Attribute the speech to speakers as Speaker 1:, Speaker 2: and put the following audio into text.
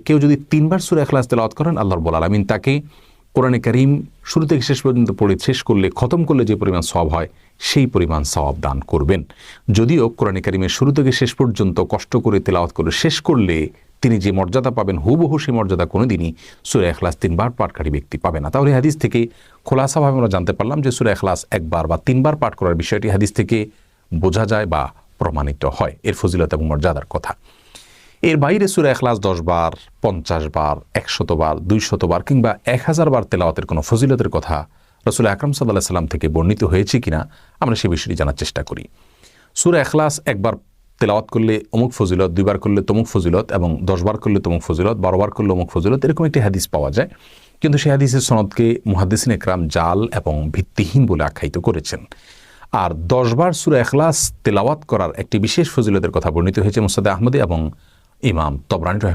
Speaker 1: কেউ যদি 3 বার সূরা ইখলাস তেলাওয়াত করেন, আল্লাহ রাব্বুল আলামিন তাকে কোরআনে কারীম শুরু থেকে শেষ পর্যন্ত পড়ে শেষ করলে, খতম করলে যে পরিমাণ সওয়াব হয় সেই পরিমাণ সওয়াব দান করবেন। যদিও কোরআনে কারীমের শুরু থেকে শেষ পর্যন্ত কষ্ট করে তেলাওয়াত করে শেষ করলে তিনি যে মর্যাদা পাবেন, হুবহু সেই মর্যাদা কোনোদিনই সূরা ইখলাস 3 বার পাঠকারী ব্যক্তি পাবে না। তাহলে হাদিস থেকে খোলাসাভাবে আমরা জানতে পারলাম যে সূরা ইখলাস 1 বার বা 3 বার পাঠ করার বিষয়টি হাদিস থেকে বোঝা যায় বা প্রমাণিত হয়, এর ফজিলত এবং মর্যাদার কথা। এর বাইরে সূরা ইখলাস 10 বার, 50 বার, 100 বার, 200 বার কিংবা 1000 বার তেলাওয়াতের কোনো ফজিলতের কথা রাসূল আকরাম সাল্লাল্লাহু আলাইহি ওয়াসাল্লাম থেকে বর্ণিত হয়েছে কিনা আমরা সেই বিষয়টি জানার চেষ্টা করি। সূরা ইখলাস 1 বার তেলাওয়াত করলে অমুক ফজিলত, 2 বার করলে তমুক ফজিলত এবং 10 বার করলে তমুক ফজিলত, 12 বার করলে অমুক ফজিলত, এরকম একটি হাদিস পাওয়া যায়। কিন্তু সেই হাদিসের সনদকে মুহাদ্দিসিন ইকরাম জাল এবং ভিত্তিহীন বলে আখ্যায়িত করেছেন। আর 10 বার সূরা ইখলাস তেলাওয়াত করার একটি বিশেষ ফজিলতের কথা বর্ণিত হয়েছে মুসনাদে আহমদে এবং ইমাম তবরানী রাহিমাহুল্লাহ